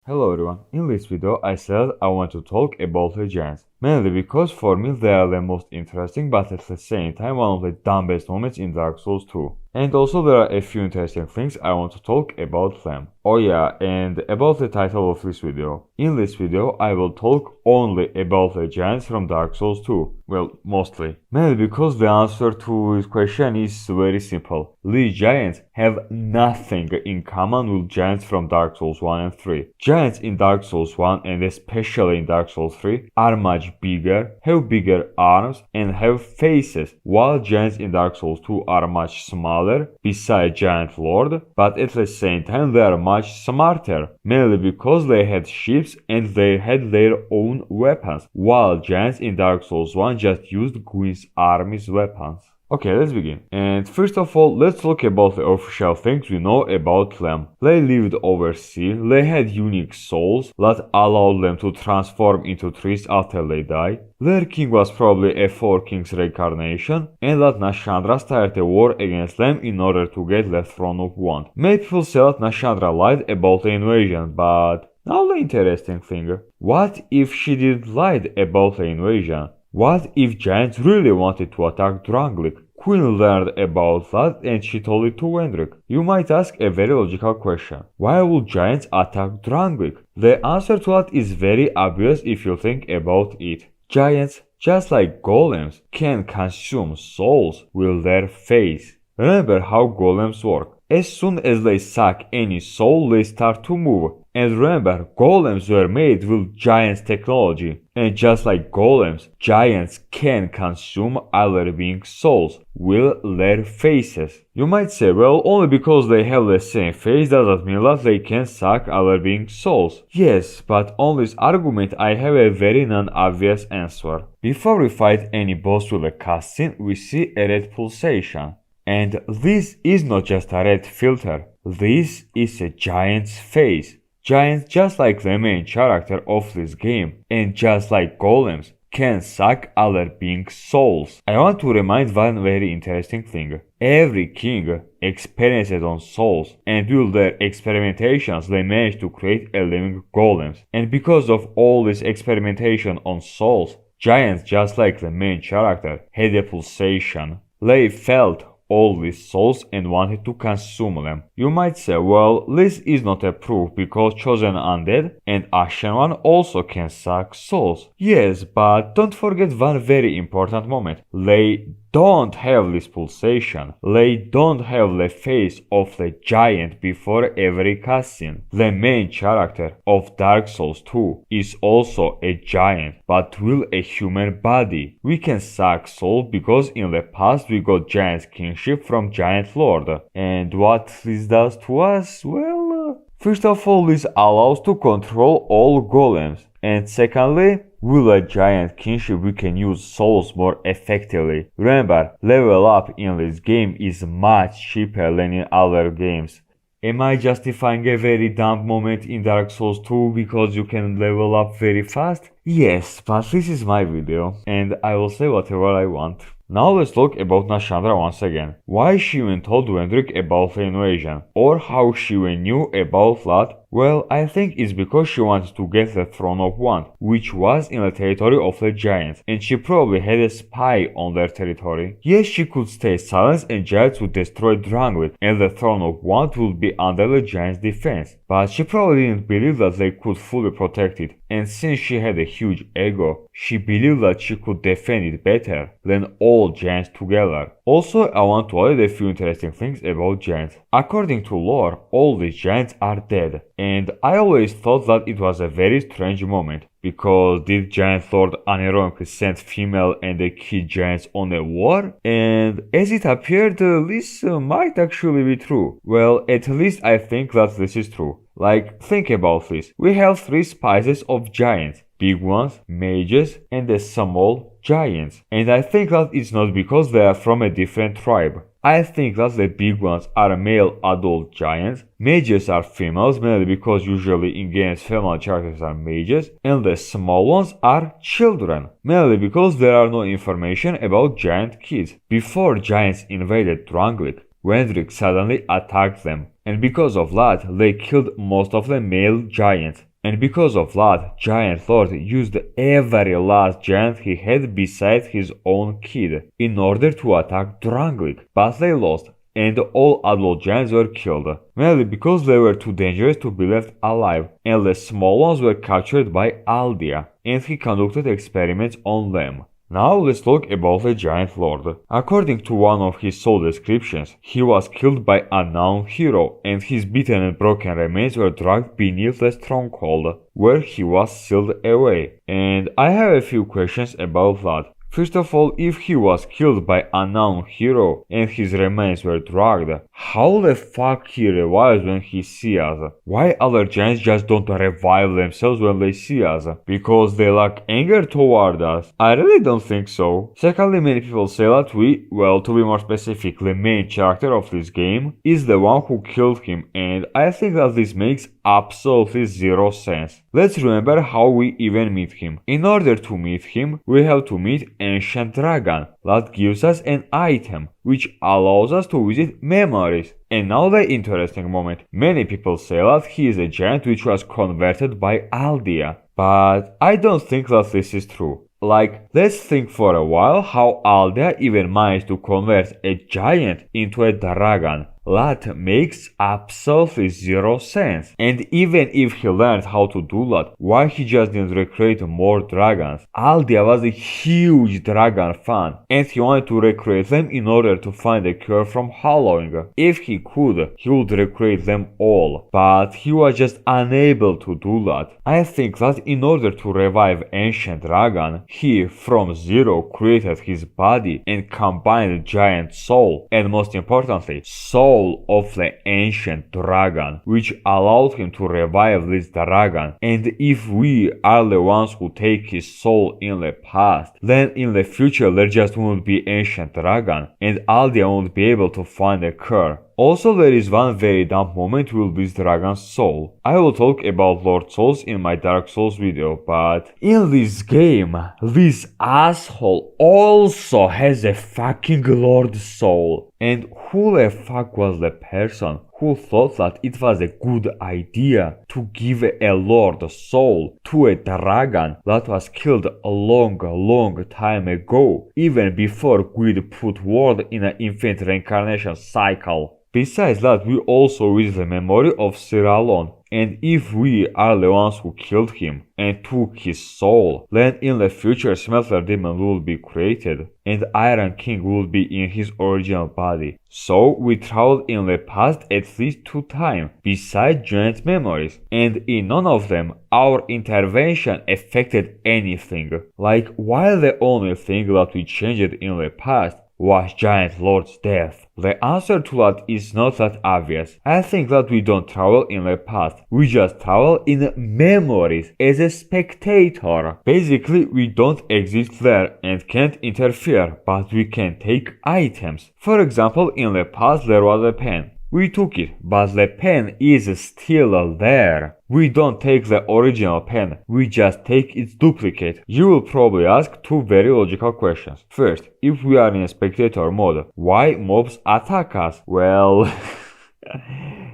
Hello everyone, in this video I said I want to talk about the giants, mainly because for me they are the most interesting but at the same time one of the dumbest moments in Dark Souls 2. And also there are a few interesting things I want to talk about them. Oh yeah, and about the title of this video. In this video I will talk only about the giants from Dark Souls 2. Well, mostly. Mainly because the answer to this question is very simple. These giants have nothing in common with giants from Dark Souls 1 and 3. Giants in Dark Souls 1 and especially in Dark Souls 3 are much bigger, have bigger arms and have faces, while giants in Dark Souls 2 are much smaller, besides Giant Lord, but at the same time they are much smarter, mainly because they had ships and they had their own weapons, while giants in Dark Souls 1 just used Gwyn's army's weapons. Okay, let's begin. And first of all, let's talk about the official things we know about them. They lived overseas, they had unique souls that allowed them to transform into trees after they die. Their king was probably a Four Kings reincarnation, and that Nashandra started a war against them in order to get the Throne of Wand. Many people say that Nashandra lied about the invasion, but now the interesting thing. What if she didn't lie about the invasion? What if giants really wanted to attack Drang? Queen learned about that and she told it to Wendrick. You might ask a very logical question. Why would giants attack Drang? The answer to that is very obvious if you think about it. Giants, just like golems, can consume souls with their face. Remember how golems work. As soon as they suck any soul, they start to move. And remember, golems were made with giants' technology. And just like golems, giants can consume other beings' souls with their faces. You might say, well, only because they have the same face doesn't mean that they can suck other beings' souls. Yes, but on this argument I have a very non-obvious answer. Before we fight any boss with a cutscene, we see a red pulsation. And this is not just a red filter, this is a giant's face. Giants, just like the main character of this game, and just like golems, can suck other beings' souls. I want to remind one very interesting thing. Every king experienced on souls, and with their experimentations they managed to create a living golems. And because of all this experimentation on souls, giants, just like the main character, had a pulsation. They felt all these souls and wanted to consume them. You might say, well, this is not a proof because Chosen Undead and Ashen One also can suck souls. Yes, but don't forget one very important moment. They don't have this pulsation. They don't have the face of the giant before every cutscene. The main character of Dark Souls 2 is also a giant, but with a human body. We can suck souls because in the past we got giant's kingship from Giant Lord. And what this does to us? Well, first of all, this allows to control all golems. And secondly, with a giant kingship we can use souls more effectively. Remember, level up in this game is much cheaper than in other games. Am I justifying a very dumb moment in Dark Souls 2 because you can level up very fast? Yes, but this is my video, and I will say whatever I want. Now let's talk about Nashandra once again. Why she even told Wendrick about the invasion, or how she even knew about that? Well, I think it's because she wanted to get the Throne of Wand, which was in the territory of the giants, and she probably had a spy on their territory. Yes, she could stay silent and giants would destroy Drangleic, and the Throne of Wand would be under the giants' defense, but she probably didn't believe that they could fully protect it, and since she had a huge ego, she believed that she could defend it better than all giants together. Also, I want to add a few interesting things about giants. According to lore, all these giants are dead, and I always thought that it was a very strange moment, because did Giant Lord unironically send female and the kid giants on a war? And as it appeared, this might actually be true. Well, at least I think that this is true. Like, think about this. We have three species of giants. Big ones, mages, and the small giants. And I think that it's not because they are from a different tribe. I think that the big ones are male adult giants, mages are females mainly because usually in games female characters are mages, and the small ones are children, mainly because there are no information about giant kids. Before giants invaded Drangleic, Wendrick suddenly attacked them, and because of that they killed most of the male giants. And because of that, Giant Lord used every last giant he had besides his own kid in order to attack Drang, but they lost, and all adult giants were killed, mainly because they were too dangerous to be left alive, and the small ones were captured by Aldea, and he conducted experiments on them. Now let's talk about the Giant Lord. According to one of his soul descriptions, he was killed by an unknown hero, and his beaten and broken remains were dragged beneath the stronghold, where he was sealed away. And I have a few questions about that. First of all, if he was killed by an unknown hero and his remains were dragged, how the fuck he revives when he sees us? Why other giants just don't revive themselves when they see us? Because they lack anger toward us? I really don't think so. Secondly, many people say that to be more specific, the main character of this game is the one who killed him, and I think that this makes absolutely zero sense. Let's remember how we even meet him. In order to meet him, we have to meet Ancient Dragon, that gives us an item, which allows us to visit memories. And now the interesting moment. Many people say that he is a giant which was converted by Aldea, but I don't think that this is true. Let's think for a while how Aldea even managed to convert a giant into a dragon. That makes absolutely zero sense. And even if he learned how to do that, why he just didn't recreate more dragons? Aldea was a huge dragon fan, and he wanted to recreate them in order to find a cure from hollowing. If he could, he would recreate them all, but he was just unable to do that. I think that in order to revive Ancient Dragon, he from zero created his body and combined giant soul, and most importantly, soul of the Ancient Dragon, which allowed him to revive this dragon. And if we are the ones who take his soul in the past, then in the future there just won't be Ancient Dragon, and Aldea won't be able to find a cure. Also, there is one very dumb moment with this dragon's soul. I will talk about Lord Souls in my Dark Souls video, but in this game, this asshole also has a fucking Lord Soul. And who the fuck was the person who thought that it was a good idea to give a Lord Soul to a dragon that was killed a long time ago, even before Guild put world in an infinite reincarnation cycle? Besides that, we also reach the memory of Sir Alon, and if we are the ones who killed him and took his soul, then in the future Smelter Demon will be created, and Iron King will be in his original body. So we traveled in the past at least 2 times, besides giant memories, and in none of them our intervention affected anything. While the only thing that we changed in the past was Giant Lord's death. The answer to that is not that obvious. I think that we don't travel in the past, we just travel in memories as a spectator. Basically, we don't exist there and can't interfere, but we can take items. For example, in the past there was a pen. We took it, but the pen is still there. We don't take the original pen, we just take its duplicate. You will probably ask 2 very logical questions. First, if we are in a spectator mode, why mobs attack us? Well,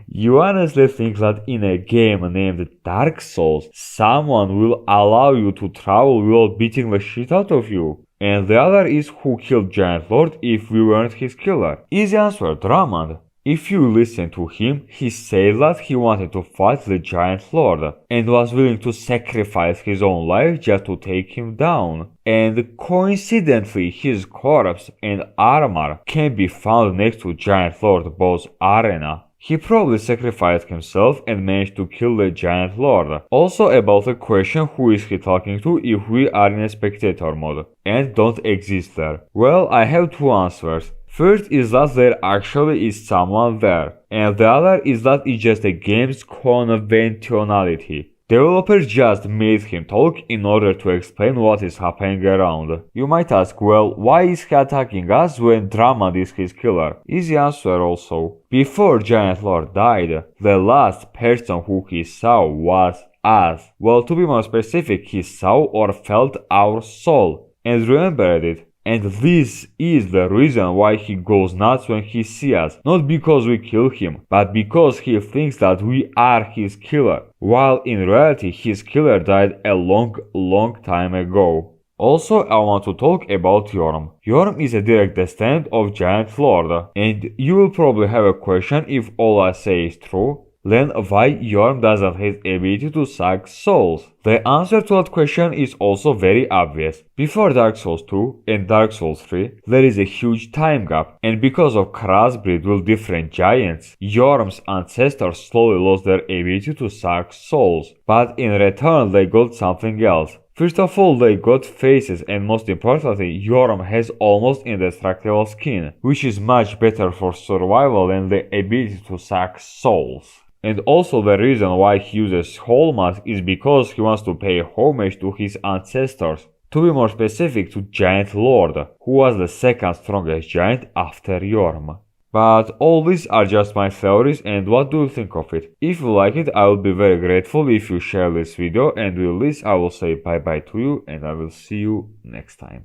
you honestly think that in a game named Dark Souls, someone will allow you to travel without beating the shit out of you? And the other is, who killed Giant Lord if we weren't his killer? Easy answer, Drummond. If you listen to him, he said that he wanted to fight the Giant Lord and was willing to sacrifice his own life just to take him down. And coincidentally, his corpse and armor can be found next to Giant Lord boss arena. He probably sacrificed himself and managed to kill the Giant Lord. Also about the question, who is he talking to if we are in a spectator mode and don't exist there? Well, I have 2 answers. First is that there actually is someone there, and the other is that it's just a game's conventionality. Developers just made him talk in order to explain what is happening around. You might ask, well, why is he attacking us when Drummond is his killer? Easy answer also. Before Giant Lord died, the last person who he saw was us. Well, to be more specific, he saw or felt our soul and remembered it. And this is the reason why he goes nuts when he sees us, not because we kill him, but because he thinks that we are his killer, while in reality his killer died a long time ago. Also, I want to talk about Yorm. Yorm is a direct descendant of Giant Lord, and you will probably have a question if all I say is true. Then why Yorm doesn't have ability to suck souls? The answer to that question is also very obvious. Before Dark Souls 2 and Dark Souls 3, there is a huge time gap, and because of crossbreed with different giants, Yorm's ancestors slowly lost their ability to suck souls, but in return they got something else. First of all, they got faces, and most importantly, Yorm has almost indestructible skin, which is much better for survival than the ability to suck souls. And also the reason why he uses Whole Mask is because he wants to pay homage to his ancestors. To be more specific, to Giant Lord, who was the second strongest giant after Yorm. But all these are just my theories, and what do you think of it? If you like it, I will be very grateful if you share this video, and with this I will say bye bye to you, and I will see you next time.